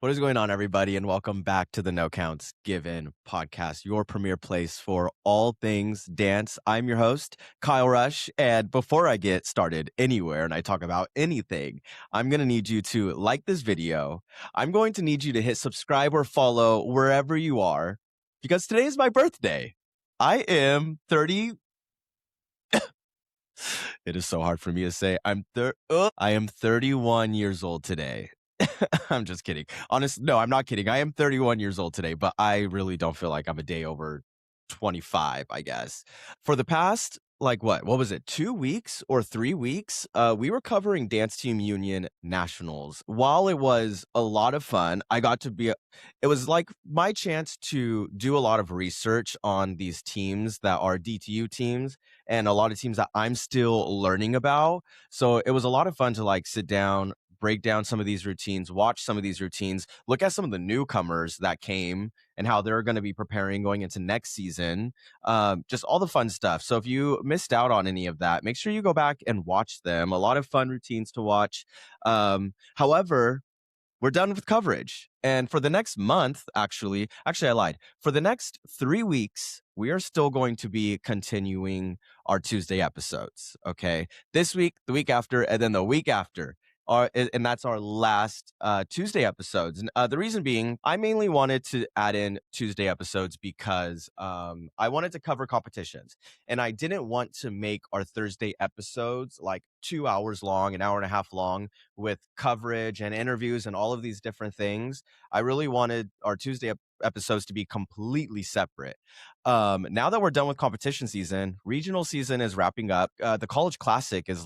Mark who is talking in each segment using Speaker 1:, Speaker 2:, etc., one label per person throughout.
Speaker 1: What is going on, everybody, and welcome back to the No Counts Given podcast, your premier place for all things dance. I'm your host, Kyle Rush, and before I get started anywhere and I talk about anything, I'm going to need you to like this video. I'm going to need you to hit subscribe or follow wherever you are, because today is my birthday. I am 30. It is so hard for me to say. I am 31 years old today. I'm just kidding. No, I'm not kidding. I am 31 years old today, but I really don't feel like I'm a day over 25, I guess. For the past, what was it, 2 weeks or 3 weeks? We were covering Dance Team Union Nationals. While it was a lot of fun, it was like my chance to do a lot of research on these teams that are DTU teams and a lot of teams that I'm still learning about. So it was a lot of fun to sit down, break down some of these routines, watch some of these routines, look at some of the newcomers that came and how they're going to be preparing going into next season. Just all the fun stuff. So if you missed out on any of that, make sure you go back and watch them. A lot of fun routines to watch. However, we're done with coverage. And for the next month, actually, I lied. For the next 3 weeks, we are still going to be continuing our Tuesday episodes. Okay. This week, the week after, and then the week after. And that's our last Tuesday episodes. And the reason being, I mainly wanted to add in Tuesday episodes because I wanted to cover competitions. And I didn't want to make our Thursday episodes 2 hours long, an hour and a half long, with coverage and interviews and all of these different things. I really wanted our Tuesday episodes to be completely separate. Now that we're done with competition season, regional season is wrapping up. The College Classic is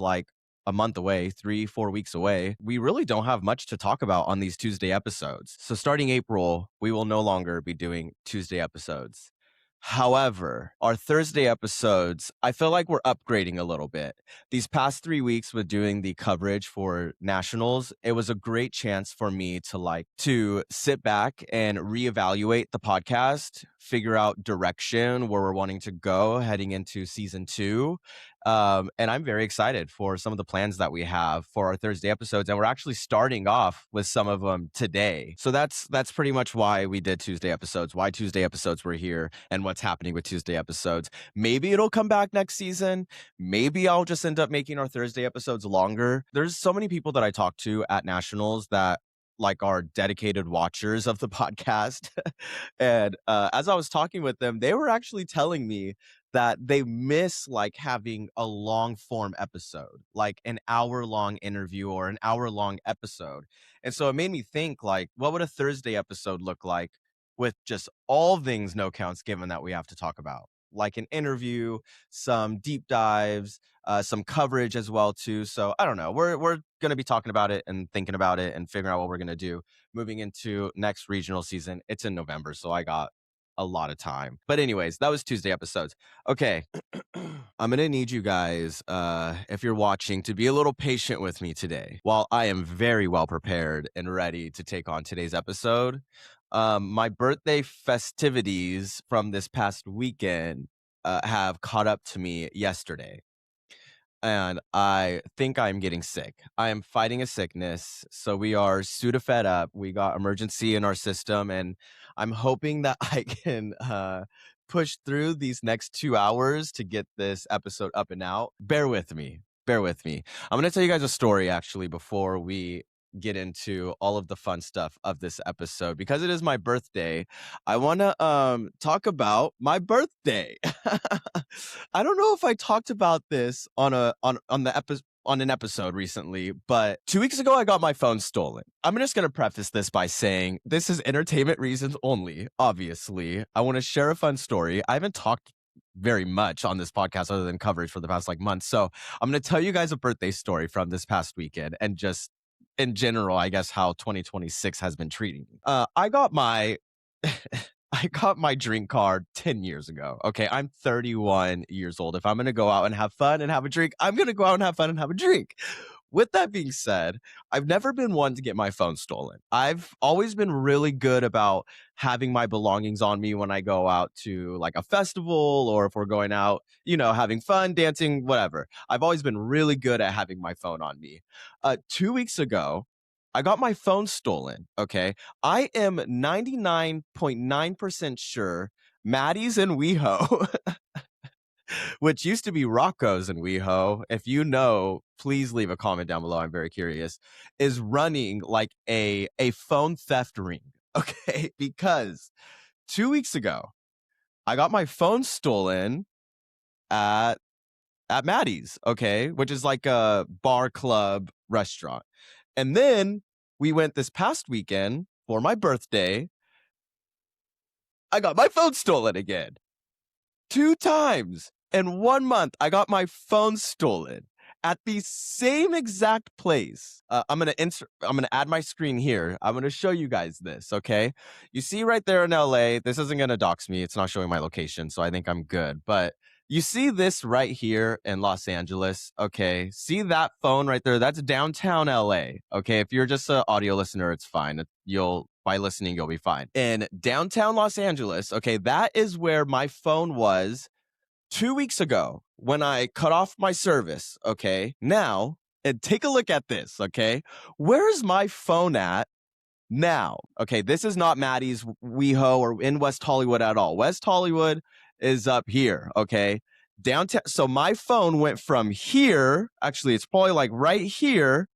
Speaker 1: a month away, 3-4 weeks away. We really don't have much to talk about on these Tuesday episodes. So starting April, we will no longer be doing Tuesday episodes. However, our Thursday episodes, I feel like we're upgrading a little bit. These past 3 weeks with doing the coverage for nationals, it was a great chance for me to sit back and reevaluate the podcast, figure out direction where we're wanting to go heading into season 2. And I'm very excited for some of the plans that we have for our Thursday episodes. And we're actually starting off with some of them today. So that's pretty much why we did Tuesday episodes, why Tuesday episodes were here, and what's happening with Tuesday episodes. Maybe it'll come back next season. Maybe I'll just end up making our Thursday episodes longer. There's so many people that I talk to at nationals that are dedicated watchers of the podcast. And as I was talking with them, they were actually telling me that they miss having a long form episode, like an hour long interview or an hour long episode. And so it made me think what would a Thursday episode look like with just all things no counts given that we have to talk about? Like an interview, some deep dives, some coverage as well too. So I don't know. We're going to be talking about it and thinking about it and figuring out what we're going to do moving into next regional season. It's in November, so I got a lot of time. But anyways, that was Tuesday episodes. Okay. I'm going to need you guys, if you're watching, to be a little patient with me today while I am very well prepared and ready to take on today's episode. My birthday festivities from this past weekend have caught up to me yesterday. And I think I'm getting sick. I am fighting a sickness. So we are Sudafed up. We got emergency in our system. And I'm hoping that I can push through these next 2 hours to get this episode up and out. Bear with me. Bear with me. I'm going to tell you guys a story, actually, before we get into all of the fun stuff of this episode. Because it is my birthday, I want to talk about my birthday. I don't know if I talked about this on an episode recently, but 2 weeks ago I got my phone stolen. I'm just going to preface this by saying this is entertainment reasons only. Obviously, I want to share a fun story. I haven't talked very much on this podcast other than coverage for the past month. So I'm going to tell you guys a birthday story from this past weekend and just in general, I guess, how 2026 has been treating me. I got my drink card 10 years ago. Okay, I'm 31 years old. If I'm going to go out and have fun and have a drink, I'm going to go out and have fun and have a drink. With that being said, I've never been one to get my phone stolen. I've always been really good about having my belongings on me when I go out to a festival or if we're going out, having fun, dancing, whatever. I've always been really good at having my phone on me. 2 weeks ago, I got my phone stolen, okay? I am 99.9% sure Maddie's in WeHo, which used to be Rocco's in WeHo. If you know, please leave a comment down below. I'm very curious. Is running like a phone theft ring, okay? Because 2 weeks ago, I got my phone stolen at Maddie's, okay, which is like a bar club restaurant. And then we went this past weekend for my birthday. I got my phone stolen again. 2 times in 1 month. I got my phone stolen at the same exact place. I'm gonna add my screen here. I'm gonna show you guys this, okay? You see right there in LA, this isn't gonna dox me. It's not showing my location, so I think I'm good. But you see this right here in Los Angeles, okay? See that phone right there? That's downtown LA, okay? If you're just an audio listener, it's fine. By listening, you'll be fine. In downtown Los Angeles, okay, that is where my phone was 2 weeks ago when I cut off my service, okay? Now, and take a look at this, okay? Where's my phone at now? Okay, this is not Maddie's WeHo or in West Hollywood at all. West Hollywood is up here, okay? Downtown. So my phone went from here, actually, it's probably like right here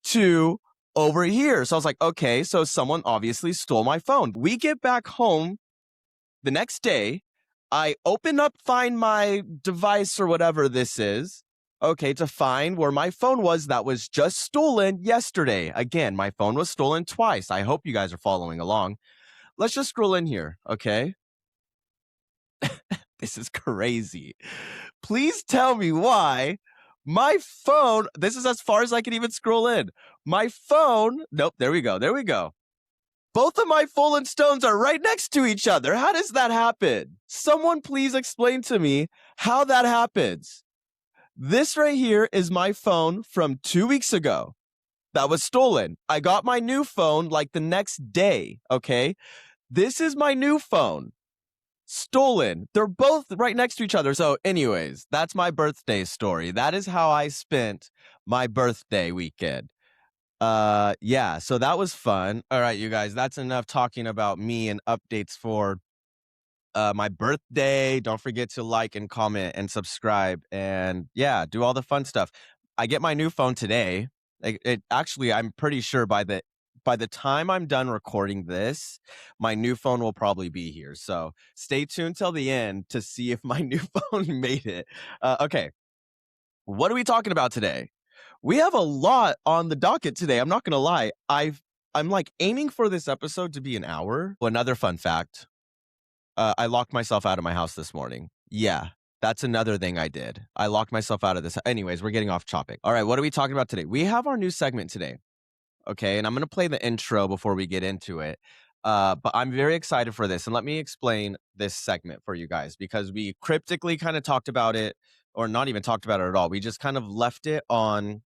Speaker 1: to over here. So I was like, okay, so someone obviously stole my phone. We get back home the next day. I open up Find My Device or whatever this is, okay, to find where my phone was that was just stolen yesterday. Again, my phone was stolen twice. I hope you guys are following along. Let's just scroll in here, okay? This is crazy. Please tell me why my phone, this is as far as I can even scroll in. My phone, nope, there we go. Both of my fallen stones are right next to each other. How does that happen? Someone please explain to me how that happens. This right here is my phone from 2 weeks ago that was stolen. I got my new phone like the next day, okay? This is my new phone. Stolen. They're both right next to each other. So anyways, that's my birthday story. That is how I spent my birthday weekend. Yeah, so that was fun. All right, you guys, that's enough talking about me and updates for my birthday. Don't forget to like and comment and subscribe and yeah, do all the fun stuff. I get my new phone today. It actually, I'm pretty sure by the time I'm done recording this, my new phone will probably be here. So stay tuned till the end to see if my new phone made it. Okay, what are we talking about today? We have a lot on the docket today. I'm not gonna lie. I'm like aiming for this episode to be an hour. Another fun fact. I locked myself out of my house this morning. Yeah, that's another thing I did. I locked myself out of this. Anyways, we're getting off topic. All right, what are we talking about today? We have our new segment today. Okay, and I'm gonna play the intro before we get into it. But I'm very excited for this, and let me explain this segment for you guys because we cryptically kind of talked about it, or not even talked about it at all. We just kind of left it on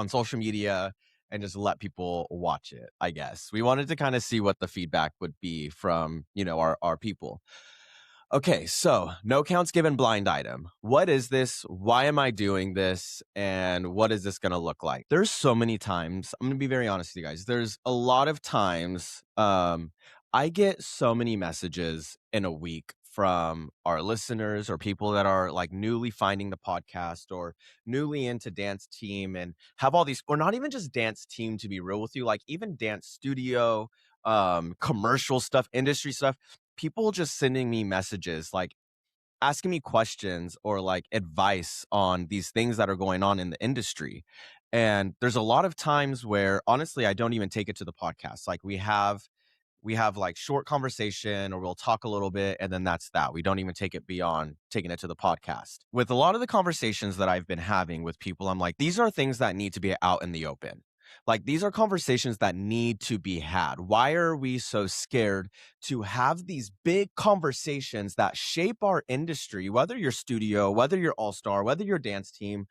Speaker 1: social media and just let people watch it, I guess. We wanted to kind of see what the feedback would be from, our people. Okay, so no counts given blind item. What is this? Why am I doing this? And what is this going to look like? There's so many times. I'm going to be very honest with you guys. There's a lot of times I get so many messages in a week from our listeners or people that are like newly finding the podcast or newly into dance team and have all these, or not even just dance team, to be real with you, like even dance studio, commercial stuff, industry stuff, people just sending me messages like asking me questions or like advice on these things that are going on in the industry. And there's a lot of times where honestly I don't even take it to the podcast. Like we have like short conversation or we'll talk a little bit and then that's that. We don't even take it beyond taking it to the podcast. With a lot of the conversations that I've been having with people, I'm like, these are things that need to be out in the open. Like these are conversations that need to be had. Why are we so scared to have these big conversations that shape our industry, whether you're studio, whether you're all-star, whether you're dance team,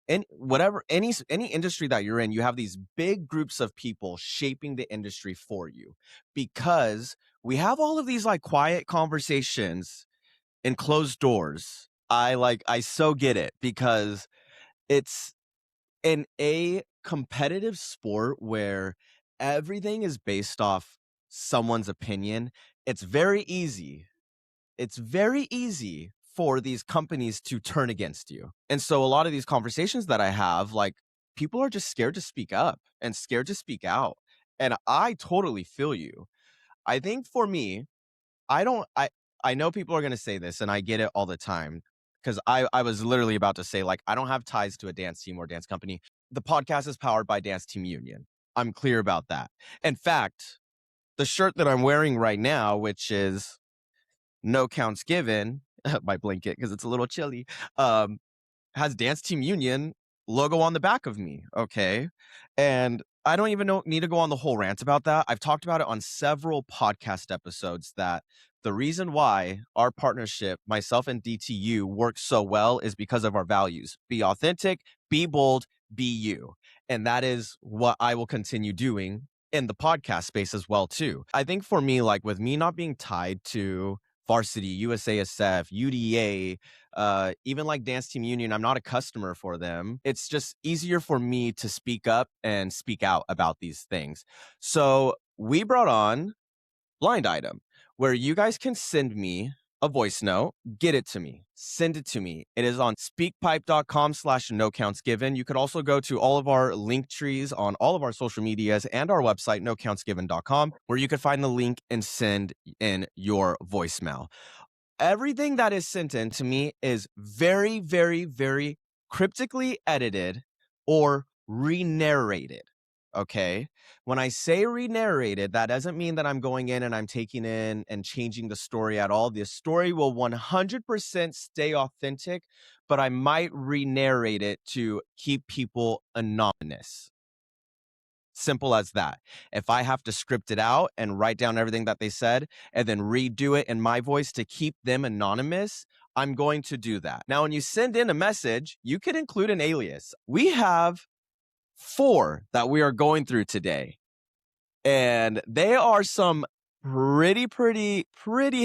Speaker 1: and whatever, any industry that you're in, you have these big groups of people shaping the industry for you because we have all of these like quiet conversations in closed doors. I so get it because it's in competitive sport where everything is based off someone's opinion, it's very easy. It's very easy for these companies to turn against you. And so a lot of these conversations that I have, like, people are just scared to speak up and scared to speak out. And I totally feel you. I think for me, I don't I know people are gonna say this, and I get it all the time because I was literally about to say, like, I don't have ties to a dance team or dance company. The podcast is powered by Dance Team Union. I'm clear about that. In fact, the shirt that I'm wearing right now, which is no counts given, my blanket because it's a little chilly, um, has Dance Team Union logo on the back of me, okay? And I don't even need to go on the whole rant about that. I've talked about it on several podcast episodes that the reason why our partnership, myself and DTU, works so well is because of our values. Be authentic, be bold, be you. And that is what I will continue doing in the podcast space as well too. I think for me, like with me not being tied to Varsity, USASF, UDA, even like Dance Team Union, I'm not a customer for them. It's just easier for me to speak up and speak out about these things. So we brought on Blind Item, where you guys can send me a voice note, get it to me, send it to me. It is on speakpipe.com/no counts given. You could also go to all of our link trees on all of our social medias and our website, nocountsgiven.com, where you could find the link and send in your voicemail. Everything that is sent in to me is very, very, very cryptically edited or re-narrated. Okay. When I say re-narrated, that doesn't mean that I'm going in and I'm taking in and changing the story at all. The story will 100% stay authentic, but I might re-narrate it to keep people anonymous. Simple as that. If I have to script it out and write down everything that they said and then redo it in my voice to keep them anonymous, I'm going to do that. Now, when you send in a message, you could include an alias. We have 4 that we are going through today, and they are some pretty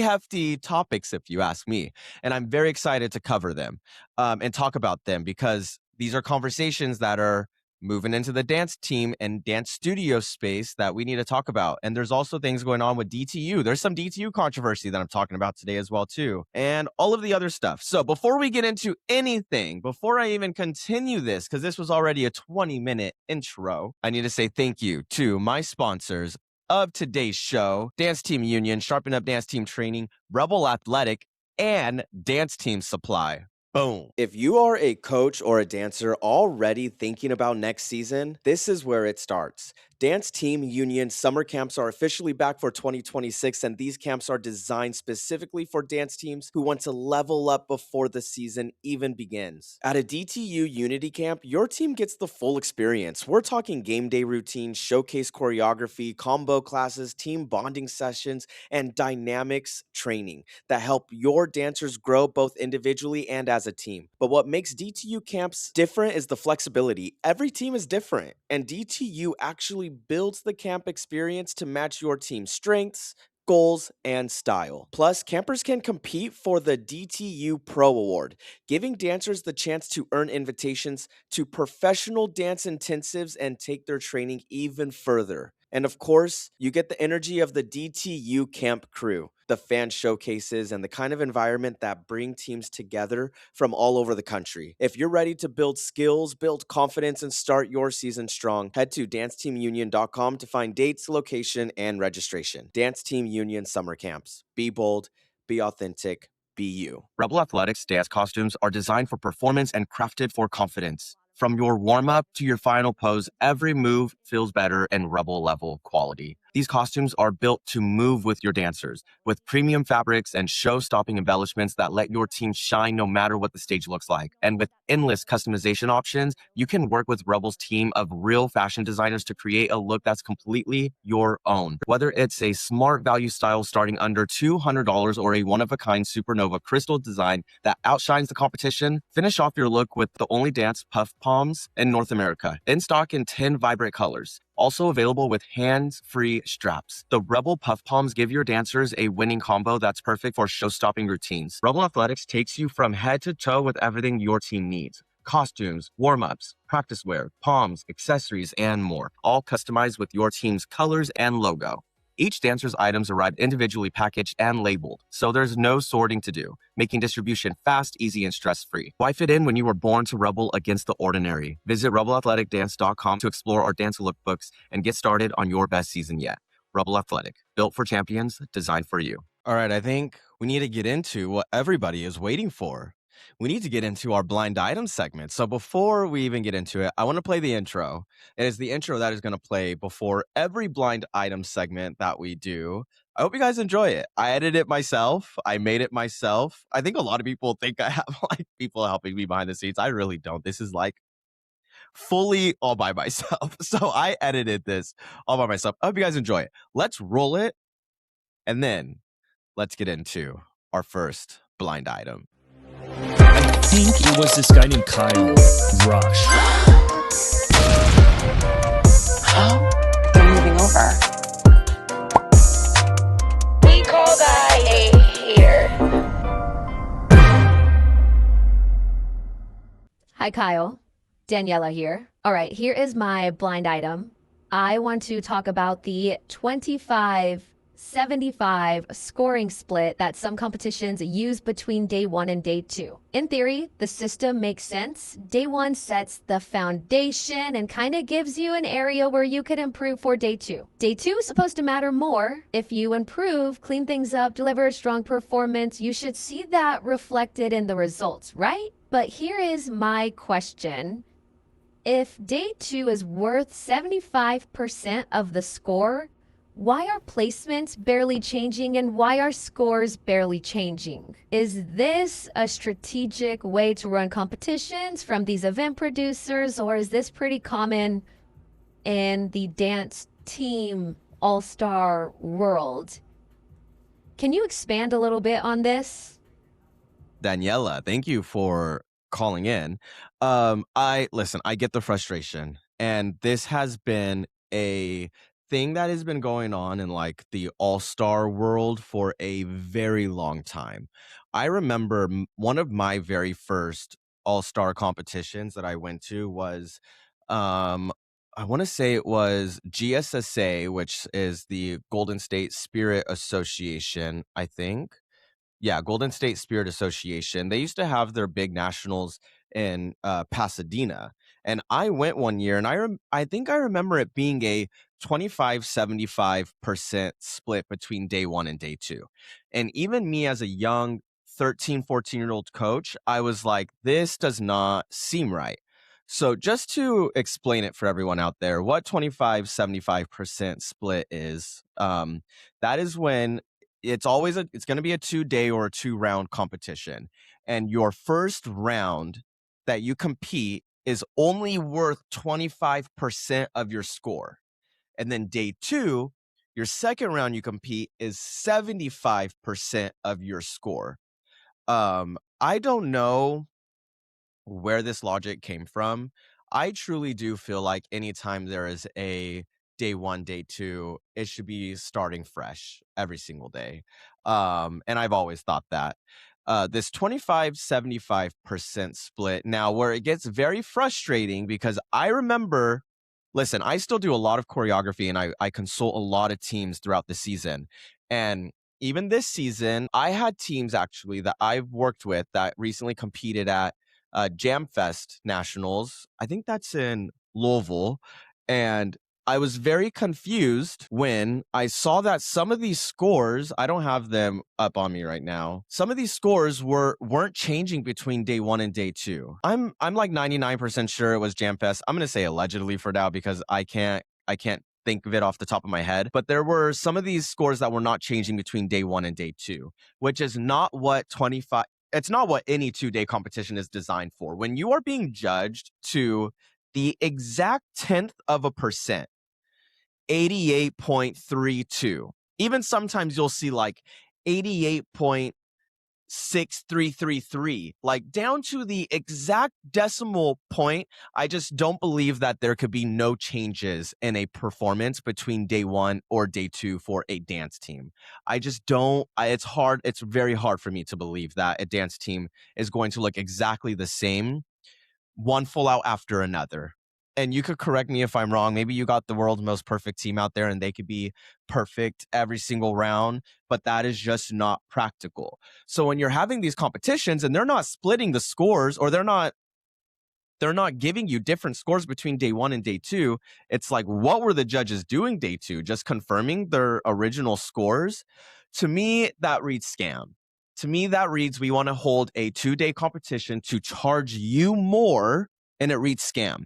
Speaker 1: hefty topics, if you ask me. And I'm very excited to cover them and talk about them because these are conversations that are moving into the dance team and dance studio space that we need to talk about. And there's also things going on with DTU. There's some DTU controversy that I'm talking about today as well too, and all of the other stuff. So before we get into anything, before I even continue this, because this was already a 20-minute intro, I need to say thank you to my sponsors of today's show: Dance Team Union, Sharpen Up Dance Team Training, Rebel Athletic, and Dance Team Supply. Boom. If you are a coach or a dancer already thinking about next season, this is where it starts. Dance Team Union summer camps are officially back for 2026, and these camps are designed specifically for dance teams who want to level up before the season even begins. At a DTU Unity camp, your team gets the full experience. We're talking game day routines, showcase choreography, combo classes, team bonding sessions, and dynamics training that help your dancers grow both individually and as a team. But what makes DTU camps different is the flexibility. Every team is different, and DTU actually builds the camp experience to match your team's strengths, goals, and style. Plus, campers can compete for the DTU Pro Award, giving dancers the chance to earn invitations to professional dance intensives and take their training even further. And of course, you get the energy of the DTU camp crew, the fan showcases, and the kind of environment that bring teams together from all over the country. If you're ready to build skills, build confidence, and start your season strong, head to danceteamunion.com to find dates, location, and registration. Dance Team Union Summer Camps. Be bold, be authentic, be you. Rebel Athletics dance costumes are designed for performance and crafted for confidence. From your warm-up to your final pose, every move feels better in Rebel-level quality. These costumes are built to move with your dancers, with premium fabrics and show-stopping embellishments that let your team shine no matter what the stage looks like. And with endless customization options, you can work with Rebel's team of real fashion designers to create a look that's completely your own. Whether it's a smart value style starting under $200 or a one-of-a-kind supernova crystal design that outshines the competition, finish off your look with the only dance puff palms in North America, in stock in 10 vibrant colors. Also available with hands-free straps. The Rebel Puff Palms give your dancers a winning combo that's perfect for show-stopping routines. Rebel Athletics takes you from head to toe with everything your team needs. costumes, warm-ups, practice wear, palms, accessories, and more, all customized with your team's colors and logo. Each dancer's items arrive individually packaged and labeled, so there's no sorting to do, making distribution fast, easy, and stress-free. Why fit in when you were born to rebel against the ordinary? Visit rebelathleticdance.com to explore our dance lookbooks and get started on your best season yet. Rebel Athletic, built for champions, designed for you. All right, I think we need to get into what everybody is waiting for. We need to get into our blind item segment. So before we even get into it, I want to play the intro. It is the intro that is going to play before every blind item segment that we do. I hope you guys enjoy it. I edited it myself. I made it myself. I think a lot of people think I have like people helping me behind the scenes. I really don't. This is like fully all by myself. So I edited this all by myself. I hope you guys enjoy it. Let's roll it. And then let's get into our first blind item.
Speaker 2: I think it was this guy named Kyle Rush.
Speaker 3: Oh, they're moving over. We call that a hater.
Speaker 4: Hi, Kyle. Daniela here. All right, here is my blind item. I want to talk about the 25-75 scoring split that some competitions use between day 1 and day 2. In theory, the system makes sense. Day 1 sets the foundation and kind of gives you an area where you could improve for day 2. Day 2 is supposed to matter more. If you improve, clean things up, deliver a strong performance, you should see that reflected in the results, right? But here is my question. If day 2 is worth 75% of the score, why are placements barely changing and why are scores barely changing? Is this a strategic way to run competitions from these event producers, or is this pretty common in the dance team all-star world? Can you expand a little bit on this?
Speaker 1: Daniela, thank you for calling in. I get the frustration, and this has been a thing that has been going on in like the all-star world for a very long time. I remember one of my very first all-star competitions that I went to was I want to say it was GSSA, which is the Golden State Spirit Association, I think. Yeah, Golden State Spirit Association. They used to have their big nationals in Pasadena, and I went one year, and I think I remember it being a 25-75% split between day 1 and day 2. And even me as a young 13, 14-year-old coach, I was like, this does not seem right. So just to explain it for everyone out there, what 25-75% split is, that is when it's going to be a 2-day or a 2-round competition. And your first round that you compete is only worth 25% of your score. And then day 2, your second round you compete is 75% of your score. I don't know where this logic came from. I truly do feel like anytime there is a day 1, day 2, it should be starting fresh every single day. And I've always thought that. This 25-75% split, now where it gets very frustrating, because I remember, listen, I still do a lot of choreography and I consult a lot of teams throughout the season. And even this season, I had teams actually that I've worked with that recently competed at Jam Fest Nationals. I think that's in Louisville. And I was very confused when I saw that some of these scores, I don't have them up on me right now. Some of these scores weren't changing between day 1 and day 2. I'm like 99% sure it was Jam Fest. I'm going to say allegedly for now because I can't think of it off the top of my head, but there were some of these scores that were not changing between day 1 and day 2, which is not what it's not what any 2-day competition is designed for. When you are being judged to the exact 10th of a percent, 88.32, even sometimes you'll see like 88.6333, like down to the exact decimal point. I just don't believe that there could be no changes in a performance between day 1 or day 2 for a dance team. I just don't, it's very hard for me to believe that a dance team is going to look exactly the same one full out after another. And you could correct me if I'm wrong. Maybe you got the world's most perfect team out there and they could be perfect every single round, but that is just not practical. So when you're having these competitions and they're not splitting the scores, or they're not giving you different scores between day 1 and day 2, it's like, what were the judges doing day 2? Just confirming their original scores? To me, that reads scam. To me, that reads, we want to hold a 2-day competition to charge you more, and it reads scam.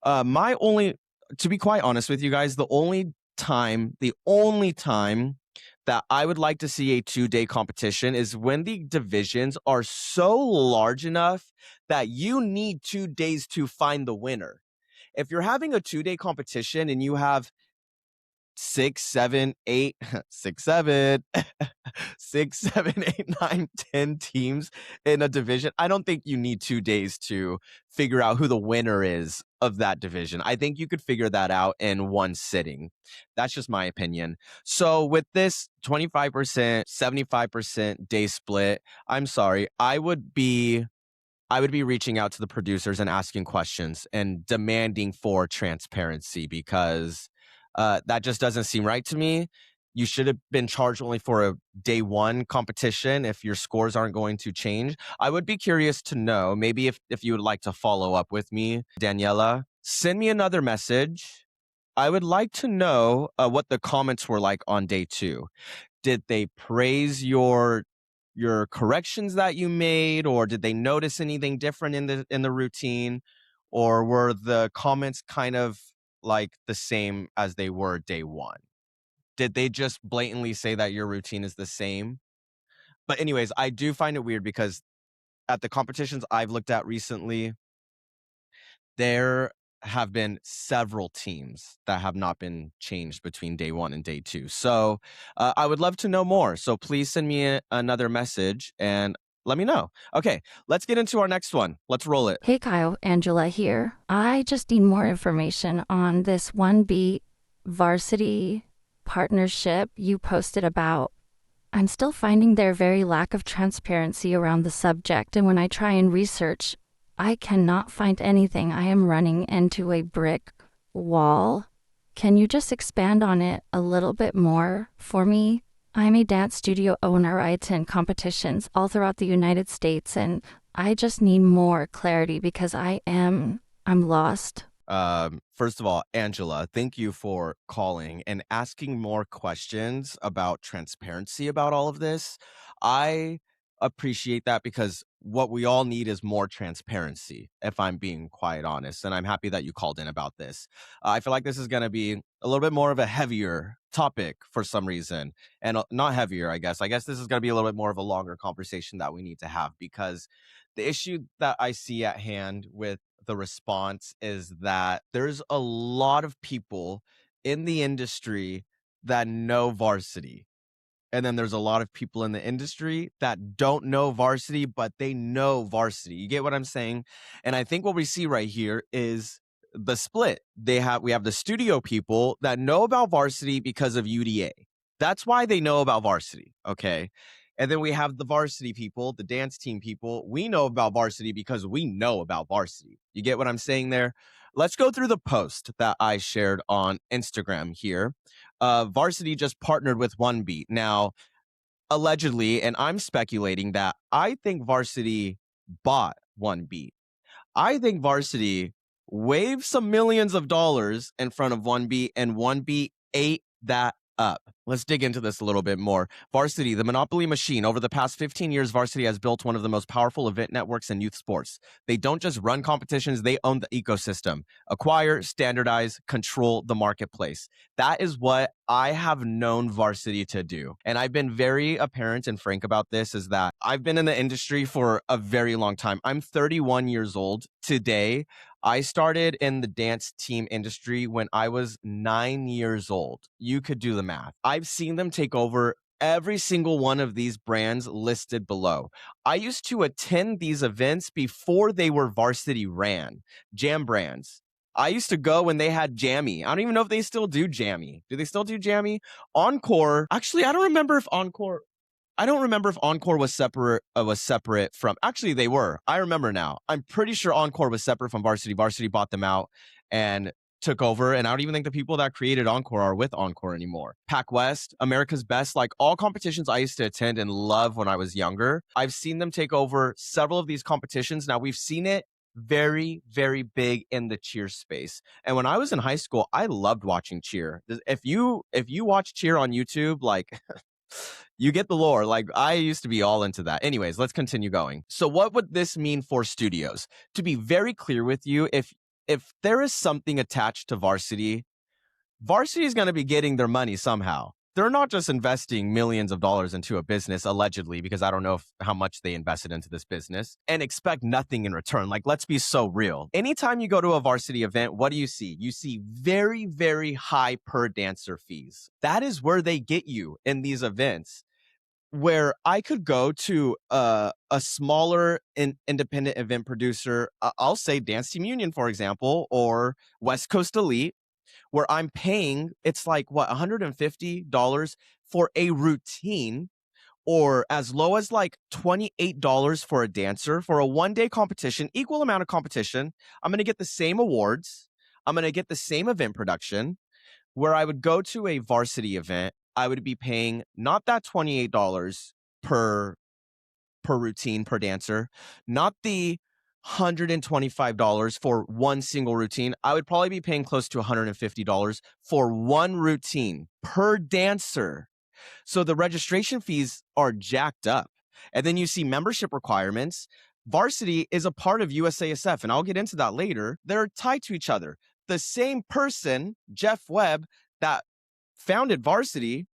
Speaker 1: To be quite honest with you guys, the only time that I would like to see a 2-day competition is when the divisions are so large enough that you need 2 days to find the winner. If you're having a 2-day competition and you have 6, 7, 8, 6, 7, 6, 7, 8, 9, 10 teams in a division, I don't think you need 2 days to figure out who the winner is of that division. I think you could figure that out in one sitting. That's just my opinion. So with this 25%, 75% day split, I'm sorry, I would be reaching out to the producers and asking questions and demanding for transparency, because that just doesn't seem right to me. You should have been charged only for a day 1 competition if your scores aren't going to change. I would be curious to know, maybe if you would like to follow up with me, Daniela, send me another message. I would like to know what the comments were like on day 2. Did they praise your corrections that you made, or did they notice anything different in the routine, or were the comments kind of like the same as they were day 1? Did they just blatantly say that your routine is the same? But anyways, I do find it weird because at the competitions I've looked at recently, there have been several teams that have not been changed between day 1 and day 2. So I would love to know more. So please send me another message and let me know. Okay, let's get into our next one. Let's roll it.
Speaker 5: Hey Kyle, Angela here. I just need more information on this OneBeat Varsity partnership you posted about. I'm still finding their very lack of transparency around the subject, and when I try and research, I cannot find anything. I am running into a brick wall. Can you just expand on it a little bit more for me? I'm a dance studio owner. I attend competitions all throughout the United States, and I just need more clarity because I'm lost.
Speaker 1: First of all, Angela, thank you for calling and asking more questions about transparency about all of this. I appreciate that, because what we all need is more transparency, if I'm being quite honest. And I'm happy that you called in about this. I feel like this is going to be a little bit more of a heavier topic for some reason, and not heavier, I guess. I guess this is going to be a little bit more of a longer conversation that we need to have, because the issue that I see at hand with the response is that there's a lot of people in the industry that know varsity. And then there's a lot of people in the industry that don't know varsity, but they know varsity. You get what I'm saying? And I think what we see right here is the split. We have the studio people that know about varsity because of UDA. That's why they know about varsity, okay? And then we have the varsity people, the dance team people. We know about varsity because we know about varsity. You get what I'm saying there? Let's go through the post that I shared on Instagram here. Varsity just partnered with OneBeat. Now, allegedly, and I'm speculating that I think Varsity bought OneBeat. I think Varsity waved some millions of dollars in front of OneBeat, and OneBeat ate that up. Let's dig into this a little bit more. Varsity, the monopoly machine. Over the past 15 years, Varsity has built one of the most powerful event networks in youth sports. They don't just run competitions, they own the ecosystem. Acquire, standardize, control the marketplace. That is what I have known Varsity to do. And I've been very apparent and frank about this, is that I've been in the industry for a very long time. I'm 31 years old today. I started in the dance team industry when I was 9 years old. You could do the math. I've seen them take over every single one of these brands listed below. I used to attend these events before they were Varsity ran, jam brands. I used to go when they had Jammy. I don't even know if they still do Jammy. Do they still do Jammy? Encore. Actually, I don't remember if Encore. I don't remember if Encore was separate from. Actually, they were. I remember now. I'm pretty sure Encore was separate from Varsity. Varsity bought them out and took over. And I don't even think the people that created Encore are with Encore anymore. Pac West, America's Best, like all competitions I used to attend and love when I was younger. I've seen them take over several of these competitions. Now we've seen it very, very big in the cheer space. And when I was in high school, I loved watching cheer. If you watch cheer on YouTube, like you get the lore. Like I used to be all into that. Anyways, let's continue going. So what would this mean for studios? To be very clear with you, if there is something attached to Varsity, Varsity is going to be getting their money somehow. They're not just investing millions of dollars into a business, allegedly, because I don't know how much they invested into this business, and expect nothing in return. Like, let's be so real. Anytime you go to a Varsity event, what do you see? You see very, very high per dancer fees. That is where they get you in these events. Where I could go to a smaller independent event producer, I'll say Dance Team Union, for example, or West Coast Elite, where I'm paying, it's like, what, $150 for a routine, or as low as like $28 for a dancer for a one-day competition, equal amount of competition. I'm going to get the same awards. I'm going to get the same event production. Where I would go to a Varsity event, I would be paying not that $28 per routine per dancer, not the $125 for one single routine. I would probably be paying close to $150 for one routine per dancer. So the registration fees are jacked up. And then you see membership requirements. Varsity is a part of USASF, and I'll get into that later. They're tied to each other. The same person, Jeff Webb, that founded Varsity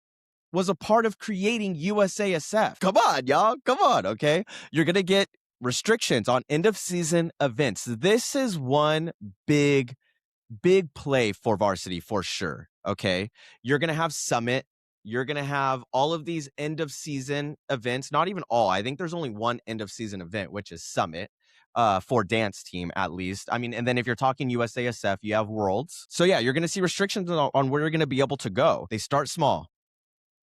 Speaker 1: was a part of creating USASF. Come on, y'all. Come on, okay? You're going to get restrictions on end of season events. This is one big play for Varsity for sure, okay? You're going to have Summit. You're going to have all of these end of season events. Not even all. I think there's only one end of season event, which is Summit. For dance team, at least. I mean, and then if you're talking USASF, you have Worlds. So yeah, you're going to see restrictions on where you're going to be able to go. They start small.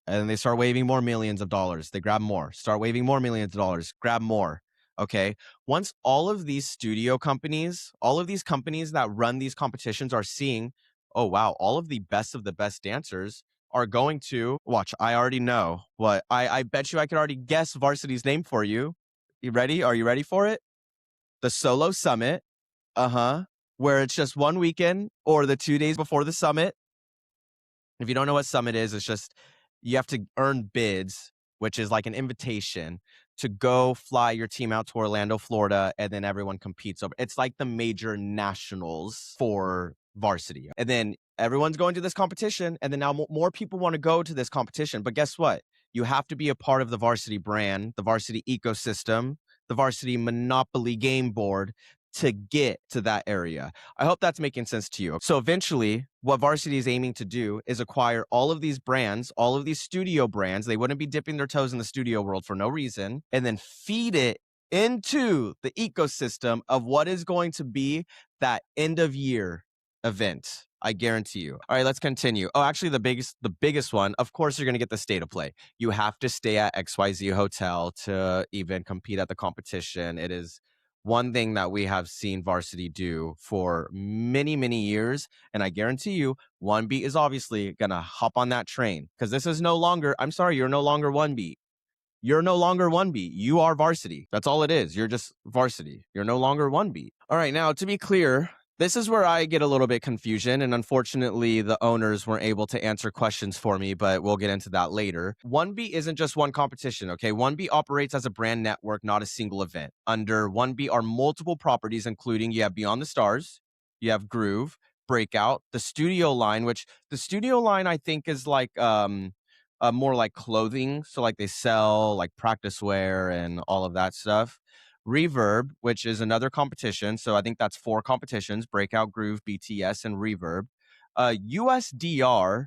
Speaker 1: And then they start waving more millions of dollars. They grab more. Start waving more millions of dollars. Grab more. Okay. Once all of these studio companies, all of these companies that run these competitions are seeing, oh, wow, all of the best dancers are going to watch. I already know what I bet you I could already guess Varsity's name for you. You ready? Are you ready for it? The Solo Summit. Where it's just one weekend or the 2 days before the summit. If you don't know what Summit is, it's just you have to earn bids, which is like an invitation to go fly your team out to Orlando, Florida, and then everyone competes over. It's like the major nationals for Varsity. And then everyone's going to this competition, and then now more people want to go to this competition. But guess what? You have to be a part of the Varsity brand, the Varsity ecosystem, the Varsity Monopoly game board to get to that area. I hope that's making sense to you. So eventually, what Varsity is aiming to do is acquire all of these brands, all of these studio brands. They wouldn't be dipping their toes in the studio world for no reason, and then feed it into the ecosystem of what is going to be that end of year event. I guarantee you. All right, let's continue. Oh, actually, the biggest one, of course, you're going to get the state of play. You have to stay at XYZ Hotel to even compete at the competition. It is one thing that we have seen Varsity do for many, many years. And I guarantee you, OneBeat is obviously going to hop on that train because this is no longer, I'm sorry, you're no longer OneBeat. You're no longer OneBeat. You are Varsity. That's all it is. You're just Varsity. You're no longer OneBeat. All right, now to be clear, this is where I get a little bit confusion, and unfortunately, the owners weren't able to answer questions for me, but we'll get into that later. OneBeat isn't just one competition, okay? OneBeat operates as a brand network, not a single event. Under OneBeat are multiple properties, including you have Beyond the Stars, you have Groove, Breakout, the Studio line, which the Studio line I think is like more like clothing, so like they sell like practice wear and all of that stuff. Reverb, which is another competition. So I think that's 4 competitions: Breakout, Groove, BTS, and Reverb. USDR,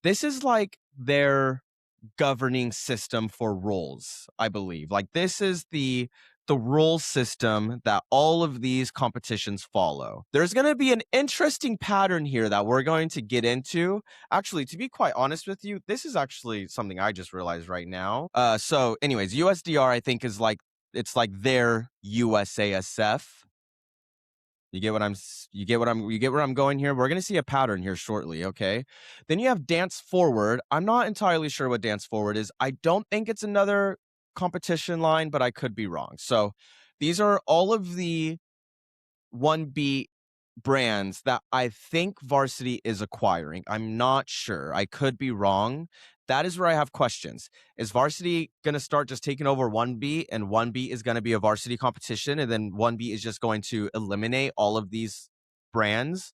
Speaker 1: this is like their governing system for roles, I believe. Like this is the the rule system that all of these competitions follow. There's going to be an interesting pattern here that we're going to get into. Actually, to be quite honest with you, this is actually something I just realized right now. So anyways, USDR, I think, is like, it's like their USASF. You get where I'm going here. We're going to see a pattern here shortly, okay? Then you have Dance Forward. I'm not entirely sure what Dance Forward is. I don't think it's another competition line, but I could be wrong. So these are all of the OneBeat brands that I think Varsity is acquiring. I'm not sure. I could be wrong. That is where I have questions. Is Varsity going to start just taking over OneBeat, and OneBeat is going to be a Varsity competition, and then OneBeat is just going to eliminate all of these brands?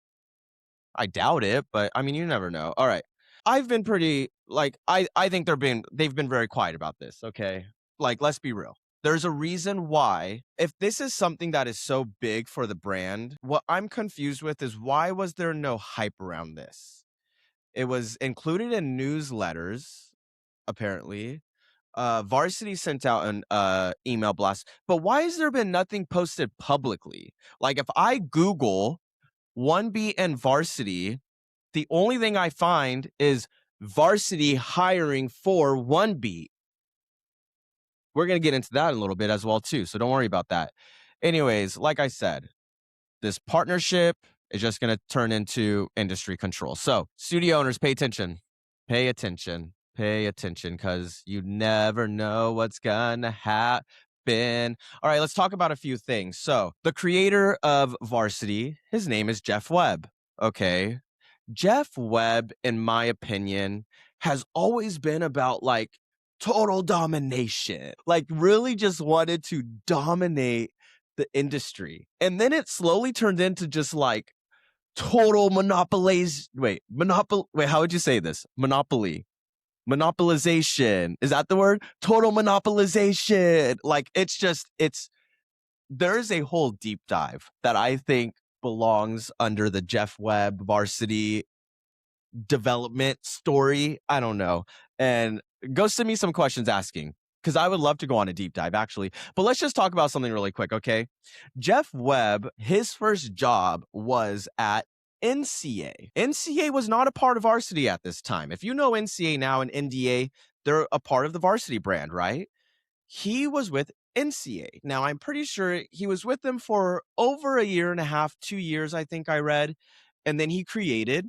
Speaker 1: I doubt it, but I mean, you never know. All right. I've been pretty, like, I think they've been very quiet about this, okay? Like, let's be real. There's a reason why, if this is something that is so big for the brand, what I'm confused with is, why was there no hype around this? It was included in newsletters, apparently. Varsity sent out an email blast, but why has there been nothing posted publicly? Like, if I Google OneBeat and Varsity, the only thing I find is Varsity hiring for OneBeat. We're going to get into that in a little bit as well, too, so don't worry about that. Anyways, like I said, this partnership is just going to turn into industry control. So, studio owners, pay attention. Pay attention. Pay attention, because you never know what's going to happen. All right, let's talk about a few things. So, the creator of Varsity, his name is Jeff Webb. Okay. Jeff Webb, in my opinion, has always been about, like, total domination. Like, really just wanted to dominate the industry. And then it slowly turned into just like total how would you say this? Monopolization. Is that the word? Total monopolization. Like, there's a whole deep dive that I think belongs under the Jeff Webb Varsity development story. I don't know. And go send me some questions asking, because I would love to go on a deep dive, actually. But let's just talk about something really quick, okay? Jeff Webb, his first job was at NCA. NCA was not a part of Varsity at this time. If you know NCA now and NDA, they're a part of the Varsity brand, right? He was with NCA. Now, I'm pretty sure he was with them for over a year and a half, 2 years, I think I read. And then he created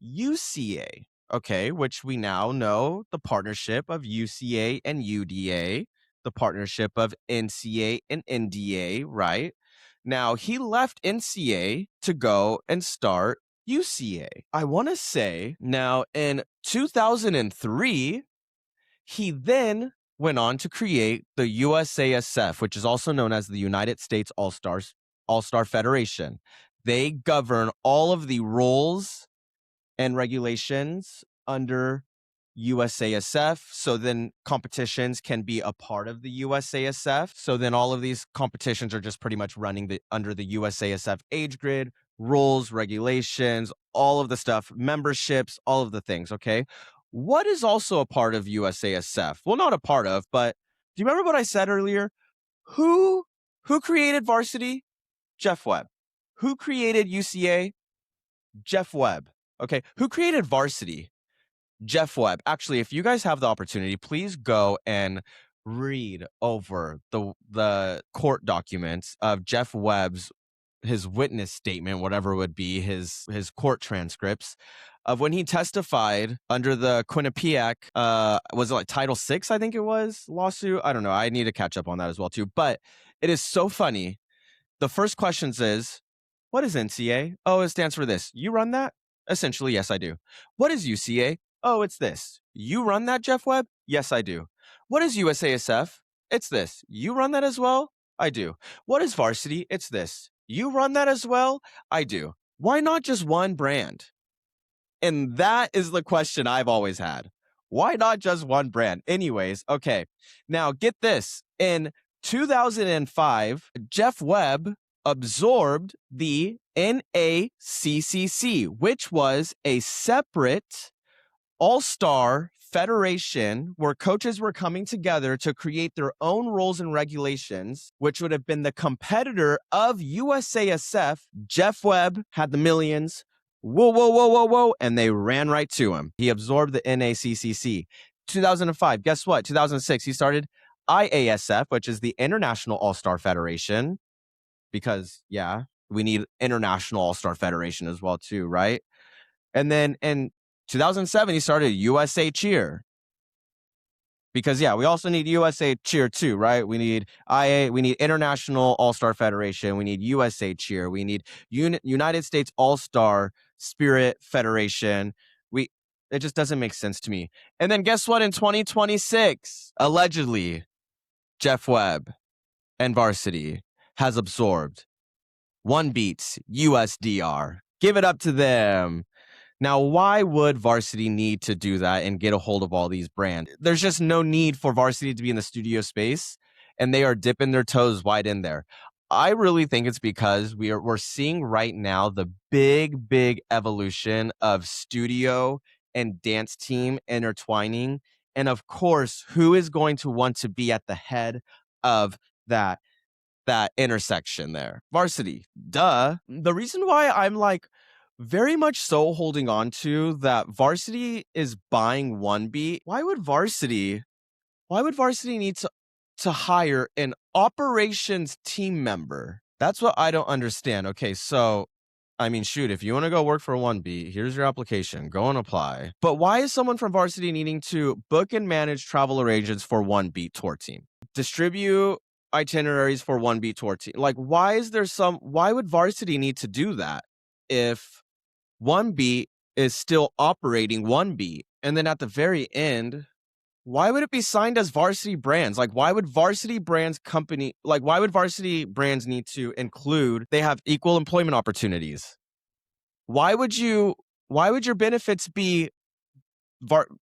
Speaker 1: UCA, okay, which we now know the partnership of UCA and UDA, the partnership of NCA and NDA, right? Now, he left NCA to go and start UCA. I want to say, now, in 2003, he then went on to create the USASF, which is also known as the United States All-Star Federation. They govern all of the rules and regulations under USASF. So then competitions can be a part of the USASF. So then all of these competitions are just pretty much running under the USASF age grid, rules, regulations, all of the stuff, memberships, all of the things, okay? What is also a part of USASF? Well, not a part of, but do you remember what I said earlier? Who created Varsity? Jeff Webb. Who created UCA? Jeff Webb. Okay, who created Varsity? Jeff Webb. Actually, if you guys have the opportunity, please go and read over the court documents of Jeff Webb's, his witness statement, whatever it would be, his court transcripts of when he testified under the Quinnipiac, was it like Title VI, I think it was, lawsuit? I don't know. I need to catch up on that as well, too. But it is so funny. The first questions is, what is NCA? Oh, it stands for this. You run that? Essentially, yes, I do. What is UCA? Oh, it's this. You run that, Jeff Webb? Yes, I do. What is USASF? It's this. You run that as well? I do. What is Varsity? It's this. You run that as well? I do. Why not just one brand? And that is the question I've always had. Why not just one brand? Anyways, okay. Now, get this. In 2005, Jeff Webb absorbed the NACCC, which was a separate all-star federation where coaches were coming together to create their own rules and regulations, which would have been the competitor of USASF. Jeff Webb had the millions. Whoa, whoa, whoa, whoa, whoa. And they ran right to him. He absorbed the NACCC. 2005, guess what? 2006, he started IASF, which is the International All-Star Federation. Because, yeah, we need International All-Star Federation as well, too, right? And then in 2007, he started USA Cheer. Because, yeah, we also need USA Cheer, too, right? We need we need International All-Star Federation. We need USA Cheer. We need United States All-Star Spirit Federation. It just doesn't make sense to me. And then guess what? In 2026, allegedly, Jeff Webb and Varsity has absorbed OneBeat's USDR. Give it up to them. Now, why would Varsity need to do that and get a hold of all these brands? There's just no need for Varsity to be in the studio space, and they are dipping their toes wide in there. I really think it's because we're seeing right now the big evolution of studio and dance team intertwining. And of course, who is going to want to be at the head of that intersection there? Varsity. Duh. The reason why I'm like very much so holding on to that Varsity is buying OneBeat. Why would Varsity need to hire an operations team member? That's what I don't understand. Okay, so I mean, shoot, if you want to go work for OneBeat, here's your application. Go and apply. But why is someone from Varsity needing to book and manage travel arrangements for OneBeat tour team? Distribute itineraries for OneBeat tour team. Like, why would Varsity need to do that if OneBeat is still operating OneBeat? And then at the very end, why would it be signed as Varsity Brands? Like, why would Varsity Brands need to include they have equal employment opportunities? Why would your benefits be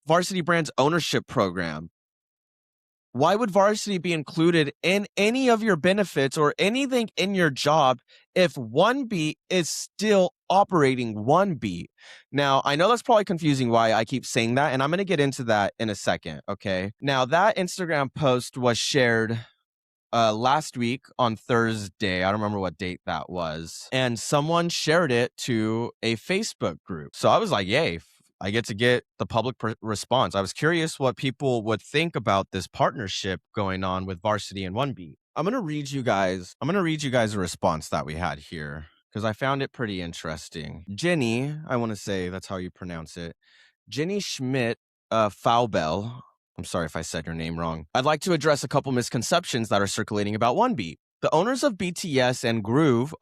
Speaker 1: Varsity Brands ownership program? Why would Varsity be included in any of your benefits or anything in your job if OneBeat is still operating OneBeat? Now, I know that's probably confusing why I keep saying that, and I'm going to get into that in a second, okay? Now, that Instagram post was shared last week on Thursday. I don't remember what date that was. And someone shared it to a Facebook group. So I was like, yay, I get to get the public response. I was curious what people would think about this partnership going on with Varsity and OneBeat. I'm going to read you guys a response that we had here because I found it pretty interesting. Jenny, I want to say that's how you pronounce it. Jenny Schmidt Faubel. I'm sorry if I said your name wrong. I'd like to address a couple misconceptions that are circulating about OneBeat. The owners of BTS and Groove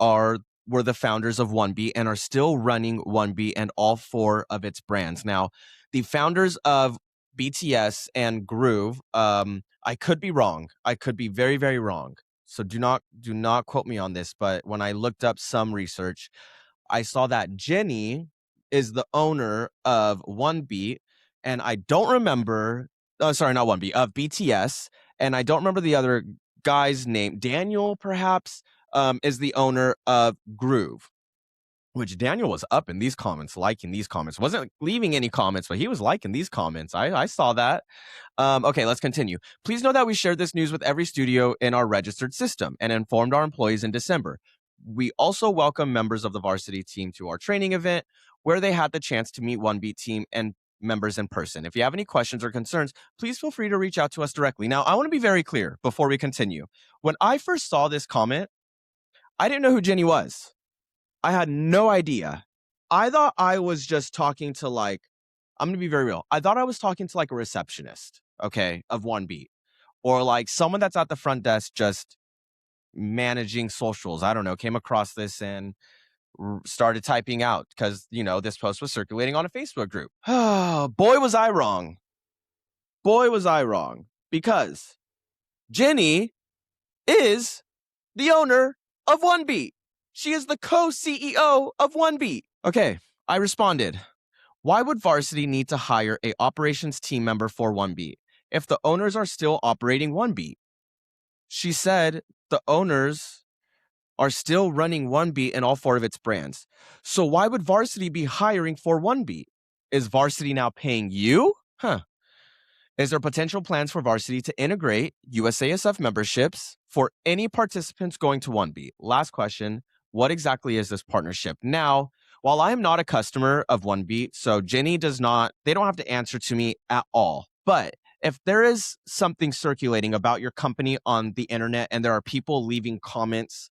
Speaker 1: were the founders of OneBeat and are still running OneBeat and all four of its brands. Now, the founders of BTS and Groove, I could be wrong. I could be very, very wrong. So do not quote me on this. But when I looked up some research, I saw that Jenny is the owner of OneBeat, and I don't remember. Sorry, not OneBeat, of BTS, and I don't remember the other guy's name. Daniel, perhaps, is the owner of Groove, which Daniel was up in these comments, liking these comments. Wasn't leaving any comments, but he was liking these comments. I saw that. Okay, let's continue. Please know that we shared this news with every studio in our registered system and informed our employees in December. We also welcome members of the Varsity team to our training event where they had the chance to meet OneBeat team and members in person. If you have any questions or concerns, please feel free to reach out to us directly. Now, I want to be very clear before we continue. When I first saw this comment, I didn't know who Jenny was. I had no idea. I thought I was just talking to I'm going to be very real. I thought I was talking to a receptionist, okay, of OneBeat, or someone that's at the front desk just managing socials. I don't know, came across this and started typing out because, this post was circulating on a Facebook group. Boy, was I wrong. Boy, was I wrong. Because Jenny is the owner of OneBeat. She is the co-CEO of OneBeat. Okay, I responded. Why would Varsity need to hire a operations team member for OneBeat if the owners are still operating OneBeat? She said the owners are still running OneBeat and all four of its brands. So why would Varsity be hiring for OneBeat? Is Varsity now paying you? Huh. Is there potential plans for Varsity to integrate USASF memberships for any participants going to OneBeat? Last question. What exactly is this partnership? Now, while I am not a customer of OneBeat, so Jenny they don't have to answer to me at all. But if there is something circulating about your company on the internet and there are people leaving comments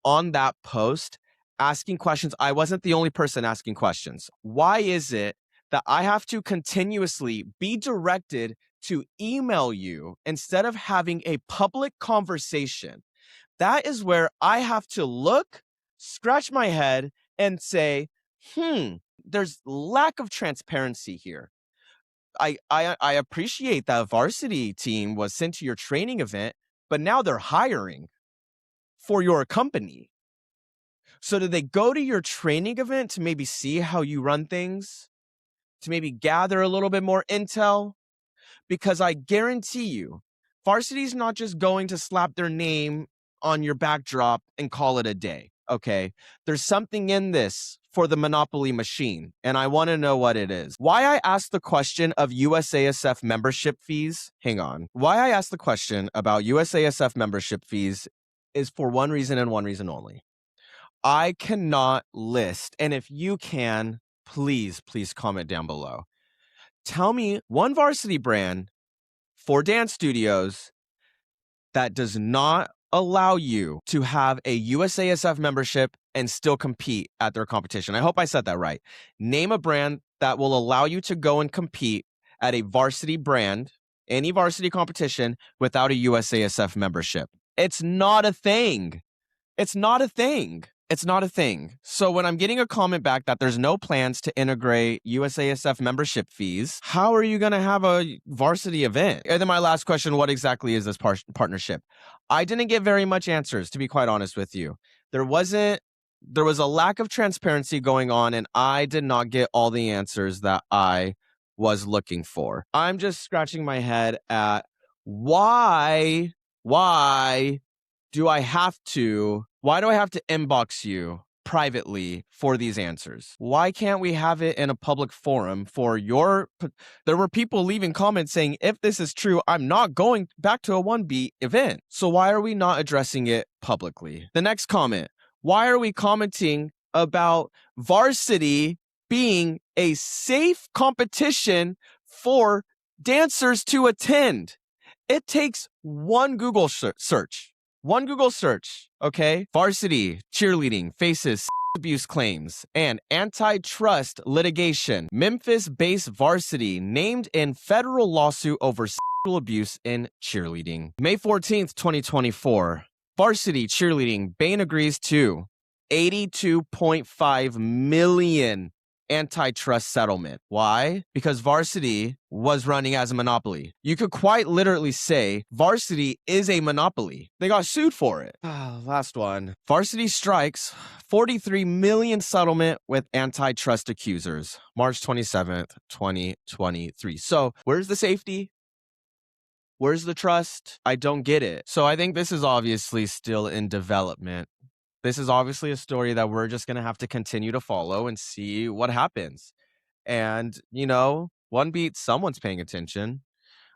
Speaker 1: on that post asking questions, I wasn't the only person asking questions. Why is it that I have to continuously be directed to email you instead of having a public conversation? That is where I have to look, scratch my head, and say, there's lack of transparency here. I appreciate that varsity team was sent to your training event, but now they're hiring for your company. So did they go to your training event to maybe see how you run things? To maybe gather a little bit more intel? Because I guarantee you, varsity's not just going to slap their name on your backdrop and call it a day, okay? There's something in this for the monopoly machine, and I want to know what it is. Why I asked the question of USASF membership fees, hang on. Why I asked the question about USASF membership fees is for one reason and one reason only. I cannot list, and if you can, please comment down below. Tell me one varsity brand for dance studios that does not allow you to have a USASF membership and still compete at their competition. I hope I said that right. Name a brand that will allow you to go and compete at a varsity brand, any varsity competition, without a USASF membership. It's not a thing. It's not a thing. It's not a thing. So when I'm getting a comment back that there's no plans to integrate USASF membership fees, how are you going to have a varsity event? And then my last question, what exactly is this partnership? I didn't get very much answers, to be quite honest with you. There was a lack of transparency going on, and I did not get all the answers that I was looking for. I'm just scratching my head at why do I have to inbox you privately for these answers? Why can't we have it in a public forum for there were people leaving comments saying, if this is true, I'm not going back to a OneBeat event. So why are we not addressing it publicly? The next comment, why are we commenting about varsity being a safe competition for dancers to attend? It takes one Google search. One Google search, okay? Varsity cheerleading faces abuse claims and antitrust litigation. Memphis-based varsity named in federal lawsuit over sexual abuse in cheerleading. May 14th, 2024. Varsity cheerleading. Bain agrees to $82.5 million antitrust settlement. Why? Because varsity was running as a monopoly. You could quite literally say varsity is a monopoly. They got sued for it. Last one. Varsity strikes $43 million settlement with antitrust accusers. March 27th, 2023. So where's the safety? Where's the trust? I don't get it. So I think this is obviously still in development. This is obviously a story that we're just going to have to continue to follow and see what happens. And, OneBeat, someone's paying attention.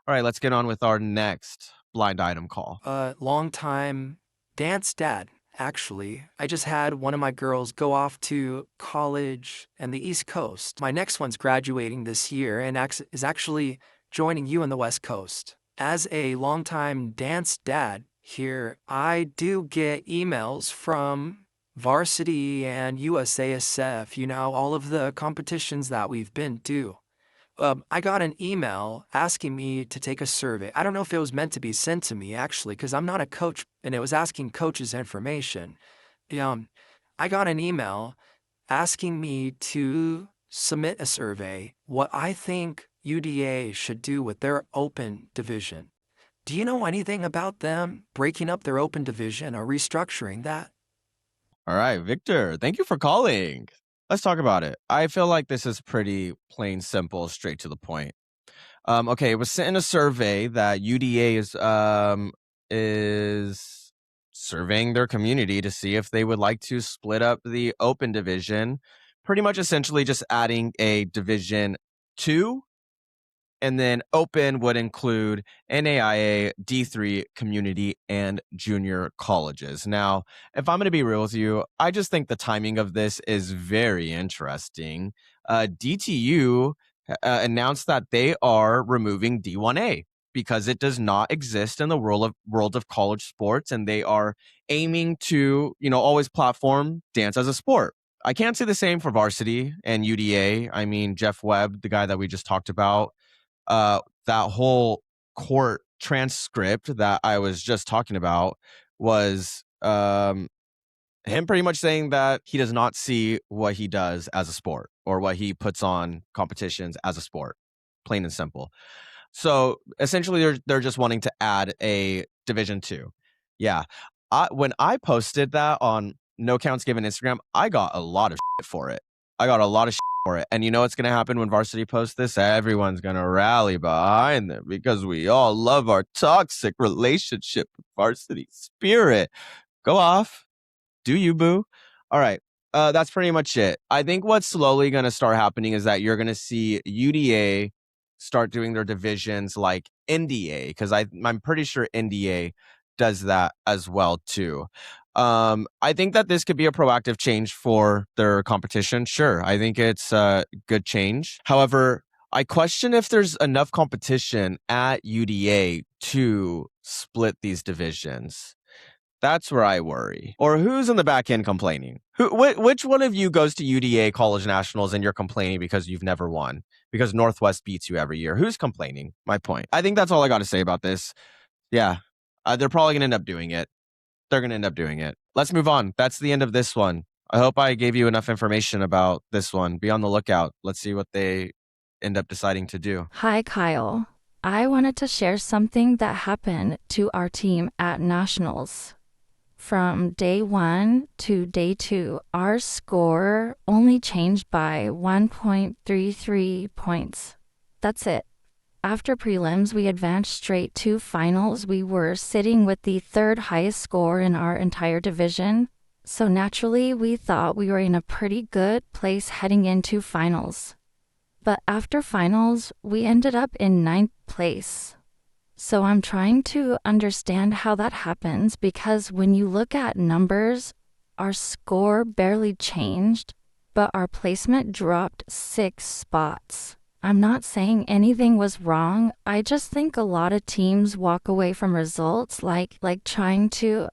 Speaker 1: All right, let's get on with our next blind item call.
Speaker 6: Long time dance dad, actually. I just had one of my girls go off to college and the East Coast. My next one's graduating this year and is actually joining you on the West Coast. As a longtime dance dad, here, I do get emails from Varsity and USASF, all of the competitions that we've been to. I got an email asking me to take a survey. I don't know if it was meant to be sent to me, actually, because I'm not a coach, and it was asking coaches information. I got an email asking me to submit a survey, what I think UDA should do with their open division. Do you know anything about them breaking up their open division or restructuring that?
Speaker 1: All right, Victor, thank you for calling. Let's talk about it. I feel like this is pretty plain, simple, straight to the point. Okay, it was sent in a survey that UDA is surveying their community to see if they would like to split up the open division, pretty much essentially just adding a division 2 And then open would include NAIA, D3, community, and junior colleges. Now, if I'm going to be real with you, I just think the timing of this is very interesting. DTU announced that they are removing D1A because it does not exist in the world of college sports, and they are aiming to, always platform dance as a sport. I can't say the same for varsity and UDA. I mean, Jeff Webb, the guy that we just talked about, that whole court transcript that I was just talking about was him pretty much saying that he does not see what he does as a sport or what he puts on competitions as a sport, plain and simple. So essentially, they're just wanting to add a Division 2. Yeah, when I posted that on No Counts Given Instagram, I got a lot of shit for it. And you know what's going to happen when Varsity posts this? Everyone's going to rally behind them because we all love our toxic relationship with Varsity Spirit. Go off. Do you, boo? All right. That's pretty much it. I think what's slowly going to start happening is that you're going to see UDA start doing their divisions like NDA, because I'm pretty sure NDA does that as well too. I think that this could be a proactive change for their competition. Sure, I think it's a good change. However, I question if there's enough competition at UDA to split these divisions. That's where I worry. Or who's in the back end complaining? Which one of you goes to UDA College Nationals and you're complaining because you've never won? Because Northwest beats you every year. Who's complaining? My point. I think that's all I got to say about this. Yeah, they're probably going to end up doing it. They're going to end up doing it. Let's move on. That's the end of this one. I hope I gave you enough information about this one. Be on the lookout. Let's see what they end up deciding to do.
Speaker 5: Hi, Kyle. I wanted to share something that happened to our team at Nationals. From day 1 to day 2, our score only changed by 1.33 points. That's it. After prelims, we advanced straight to finals. We were sitting with the third highest score in our entire division. So naturally, we thought we were in a pretty good place heading into finals. But after finals, we ended up in 9th place. So I'm trying to understand how that happens, because when you look at numbers, our score barely changed, but our placement dropped 6 spots. I'm not saying anything was wrong. I just think a lot of teams walk away from results like they're trying to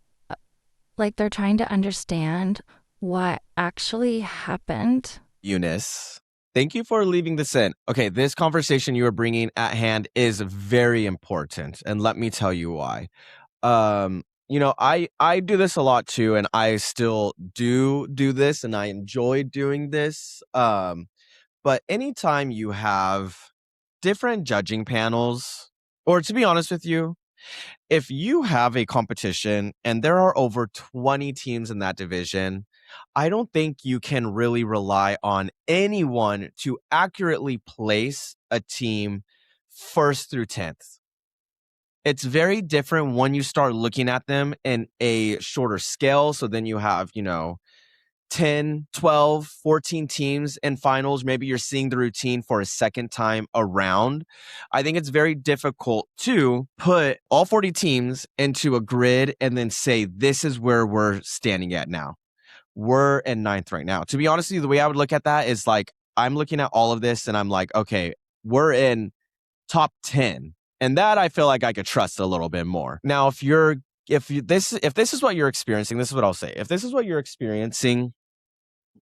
Speaker 5: understand what actually happened.
Speaker 1: Eunice, thank you for leaving this in. Okay, this conversation you are bringing at hand is very important, and let me tell you why. I do this a lot too, and I still do this, and I enjoy doing this. But anytime you have different judging panels, or to be honest with you, if you have a competition and there are over 20 teams in that division, I don't think you can really rely on anyone to accurately place a team 1st through 10th. It's very different when you start looking at them in a shorter scale. So then you have, 10, 12, 14 teams in finals. Maybe you're seeing the routine for a second time around. I think it's very difficult to put all 40 teams into a grid and then say, this is where we're standing at now. We're in 9th right now. To be honest with you, the way I would look at that is like, I'm looking at all of this and I'm like, okay, we're in top 10. And that I feel like I could trust a little bit more. Now, if this is what you're experiencing, this is what I'll say. If this is what you're experiencing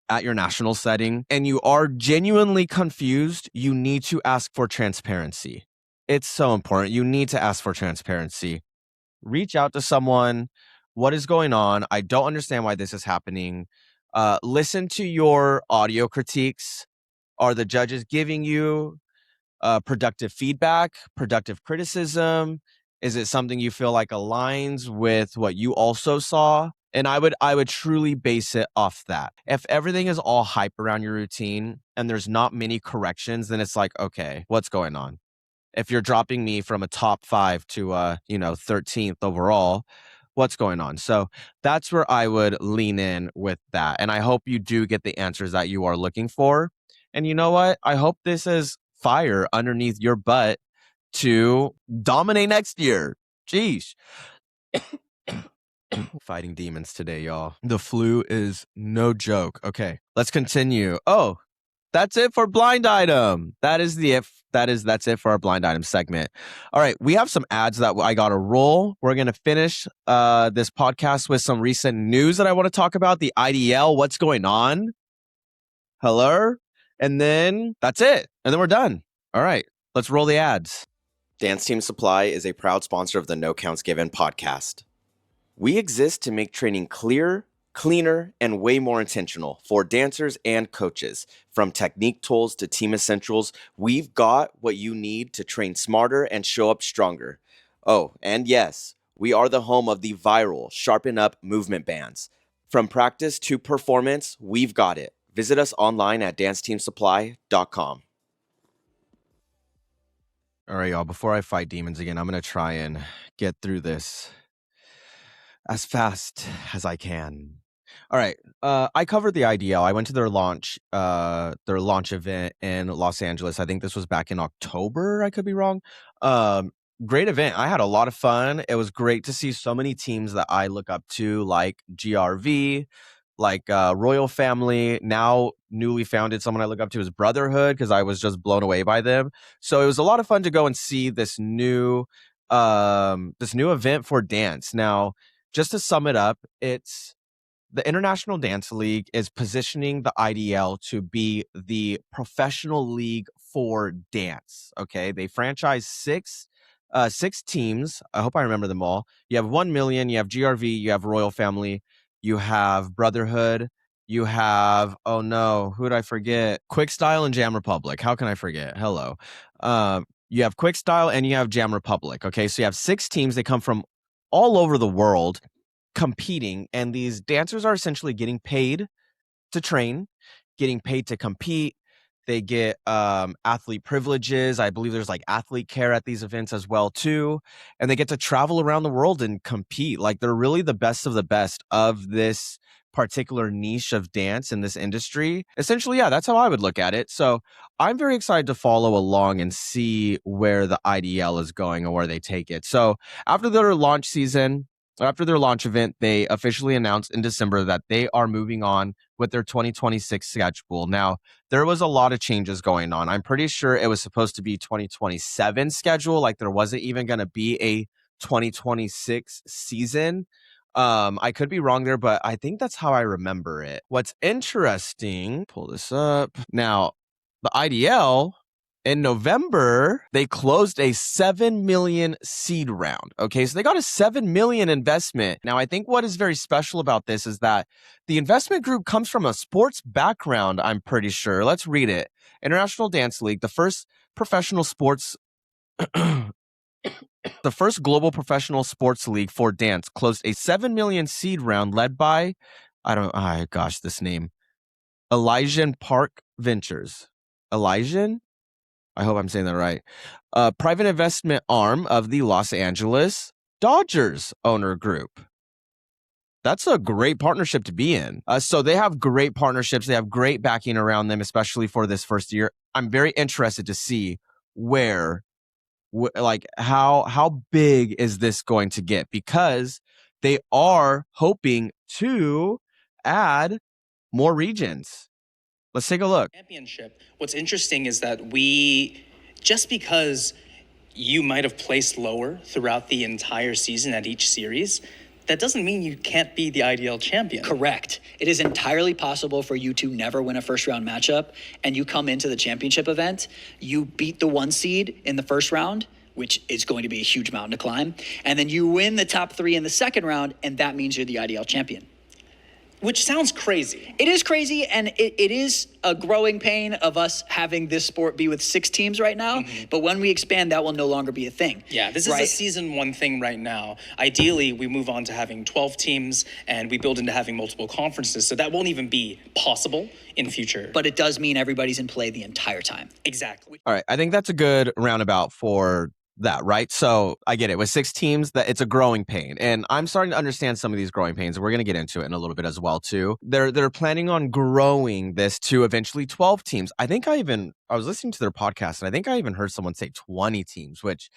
Speaker 1: at your national setting and you are genuinely confused, you need to ask for transparency. It's so important. You need to ask for transparency. Reach out to someone. What is going on? I don't understand why this is happening. Listen to your audio critiques. Are the judges giving you productive feedback, productive criticism? Is it something you feel like aligns with what you also saw? And I would truly base it off that. If everything is all hype around your routine and there's not many corrections, then it's like, okay, what's going on? If you're dropping me from a top 5 to 13th overall, what's going on? So that's where I would lean in with that. And I hope you do get the answers that you are looking for. And you know what? I hope this is fire underneath your butt to dominate next year. Jeez. Fighting demons today, y'all. The flu is no joke. Okay, let's continue. Oh, that's it for blind item. That's it for our blind item segment. All right, we have some ads that I got to roll. We're going to finish this podcast with some recent news that I want to talk about. The IDL, what's going on? Hello? And then that's it. And then we're done. All right, let's roll the ads. Dance Team Supply is a proud sponsor of the No Counts Given podcast. We exist to make training clearer, cleaner, and way more intentional for dancers and coaches. From technique tools to team essentials, we've got what you need to train smarter and show up stronger. Oh, and yes, we are the home of the viral Sharpen Up movement bands. From practice to performance, we've got it. Visit us online at danceteamsupply.com. All right, y'all, before I fight demons again, I'm going to try and get through this as fast as I can. All right. I covered the IDL. I went to their launch event in Los Angeles. I think this was back in October. I could be wrong. Great event. I had a lot of fun. It was great to see so many teams that I look up to, like GRV, like Royal Family. Now newly founded, someone I look up to is Brotherhood, because I was just blown away by them. So it was a lot of fun to go and see this new event for dance. Now, just to sum it up, it's the International Dance League is positioning the IDL to be the professional league for dance. Okay, they franchise six teams. I hope I remember them all. You have 1 Million, you have GRV, you have Royal Family, you have Brotherhood, you have, oh no, who did I forget? Quickstyle and Jam Republic. How can I forget? Hello. You have Quickstyle and you have Jam Republic. Okay, so you have 6 teams. They come from all over the world competing, and these dancers are essentially getting paid to train, getting paid to compete. They get athlete privileges. I believe there's like athlete care at these events as well too, and they get to travel around the world and compete. Like, they're really the best of the best of this particular niche of dance in this industry. Essentially, yeah, that's how I would look at it. So I'm very excited to follow along and see where the IDL is going and where they take it. So after their launch season, after their launch event, they officially announced in December that they are moving on with their 2026 schedule. Now, there was a lot of changes going on. I'm pretty sure it was supposed to be 2027 schedule. Like, there wasn't even going to be a 2026 season. I could be wrong there, but I think that's how I remember it. What's interesting, pull this up. Now, the IDL, in November, they closed a 7 million seed round. Okay, so they got a 7 million investment. Now, I think what is very special about this is that the investment group comes from a sports background, I'm pretty sure. Let's read it. International Dance League, the first professional sports the first global professional sports league for dance, closed a 7 million seed round led by, this name, Elysian Park Ventures. Elysian? I hope I'm saying that right. Private investment arm of the Los Angeles Dodgers owner group. That's a great partnership to be in. So they have great partnerships. They have great backing around them, especially for this first year. I'm very interested to see how big is this going to get, because they are hoping to add more regions. Let's take a look.
Speaker 7: Championship. What's interesting is that just because you might have placed lower throughout the entire season at each series, that doesn't mean you can't be the IDL champion.
Speaker 8: Correct. It is entirely possible for you to never win a first round matchup, and you come into the championship event, you beat the 1 seed in the first round, which is going to be a huge mountain to climb, and then you win the top 3 in the second round, and that means you're the IDL champion.
Speaker 7: Which sounds crazy.
Speaker 8: It is crazy, and it is a growing pain of us having this sport be with 6 teams right now, but when we expand, that will no longer be a thing.
Speaker 7: Yeah, this is a season 1 thing right now. Ideally, we move on to having 12 teams, and we build into having multiple conferences, so that won't even be possible in future.
Speaker 8: But it does mean everybody's in play the entire time.
Speaker 7: Exactly.
Speaker 1: All right, I think that's a good roundabout for that, right? So I get it. With 6 teams, that it's a growing pain. And I'm starting to understand some of these growing pains. We're going to get into it in a little bit as well, too. They're planning on growing this to eventually 12 teams. I was listening to their podcast, and I think I even heard someone say 20 teams, which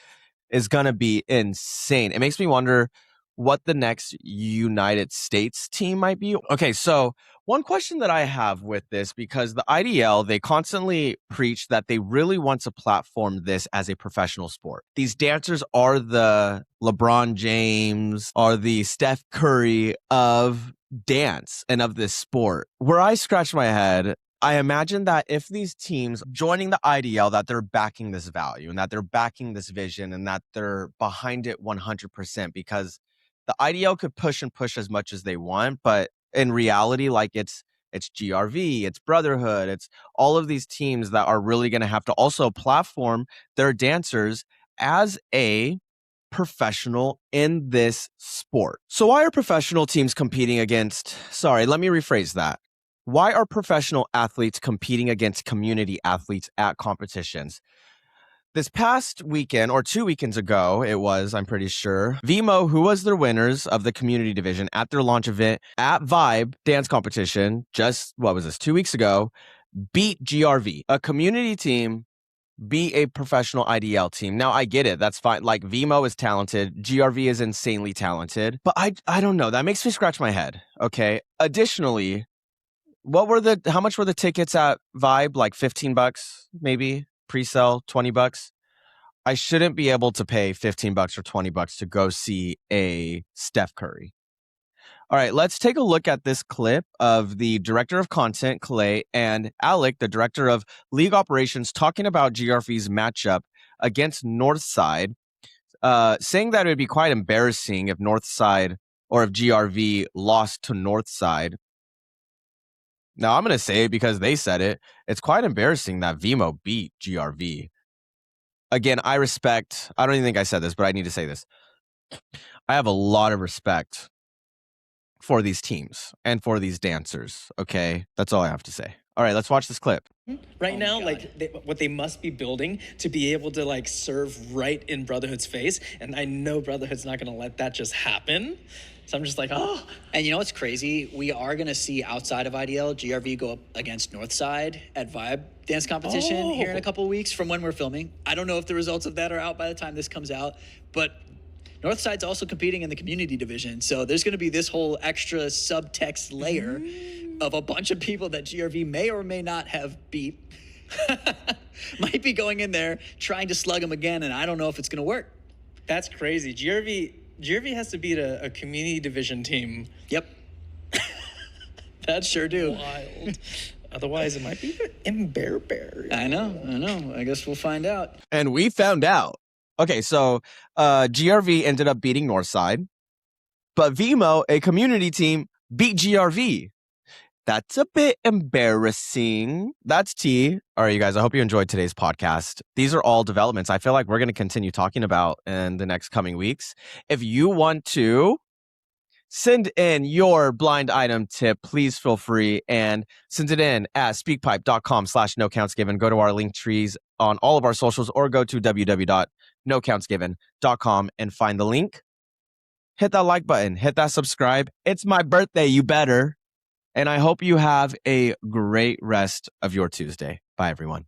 Speaker 1: is going to be insane. It makes me wonder what the next United States team might be. Okay, so one question that I have with this, because the IDL, they constantly preach that they really want to platform this as a professional sport. These dancers are the LeBron James, are the Steph Curry of dance and of this sport. Where I scratch my head, I imagine that if these teams joining the IDL, that they're backing this value and that they're backing this vision and that they're behind it 100%, because the IDL could push and push as much as they want, but in reality, like it's GRV, it's Brotherhood, it's all of these teams that are really going to have to also platform their dancers as a professional in this sport. So why are professional teams competing against, let me rephrase that. Why are professional athletes competing against community athletes at competitions? This past weekend, or 2 weekends ago, it was, I'm pretty sure, Vimo, who was their winners of the community division at their launch event at Vibe dance competition, just, 2 weeks ago, beat GRV, a community team, beat a professional IDL team. Now, I get it. That's fine. Like, Vimo is talented. GRV is insanely talented. But I don't know. That makes me scratch my head. Okay. Additionally, how much were the tickets at Vibe? Like $15, maybe? Pre-sale, $20. I shouldn't be able to pay $15 or $20 to go see a Steph Curry. All right, let's take a look at this clip of the director of content, Clay, and Alec, the director of league operations, talking about GRV's matchup against Northside, saying that it would be quite embarrassing if Northside or if GRV lost to Northside. Now, I'm going to say it because they said it. It's quite embarrassing that Vimo beat GRV. Again, I don't even think I said this, but I need to say this. I have a lot of respect for these teams and for these dancers, okay? That's all I have to say. All right, let's watch this clip.
Speaker 7: Right now, what they must be building to be able to like serve right in Brotherhood's face, and I know Brotherhood's not going to let that just happen. So I'm just like, oh.
Speaker 8: And you know what's crazy? We are going to see outside of IDL, GRV go up against Northside at Vibe dance competition here in a couple of weeks from when we're filming. I don't know if the results of that are out by the time this comes out, but Northside's also competing in the community division. So there's going to be this whole extra subtext layer of a bunch of people that GRV may or may not have beat. Might be going in there trying to slug them again, and I don't know if it's going to work.
Speaker 7: That's crazy. GRV has to beat a community division team.
Speaker 8: Yep. That sure do.
Speaker 7: Wild. Otherwise, it might be embarrassing.
Speaker 8: I know. I guess we'll find out.
Speaker 1: And we found out. Okay, so GRV ended up beating Northside, but Vimo, a community team, beat GRV. That's a bit embarrassing. That's T. All right, you guys, I hope you enjoyed today's podcast. These are all developments I feel like we're going to continue talking about in the next coming weeks. If you want to send in your blind item tip, please feel free and send it in at speakpipe.com/nocountsgiven. Go to our link trees on all of our socials or go to www.nocountsgiven.com and find the link. Hit that like button. Hit that subscribe. It's my birthday. You better. And I hope you have a great rest of your Tuesday. Bye, everyone.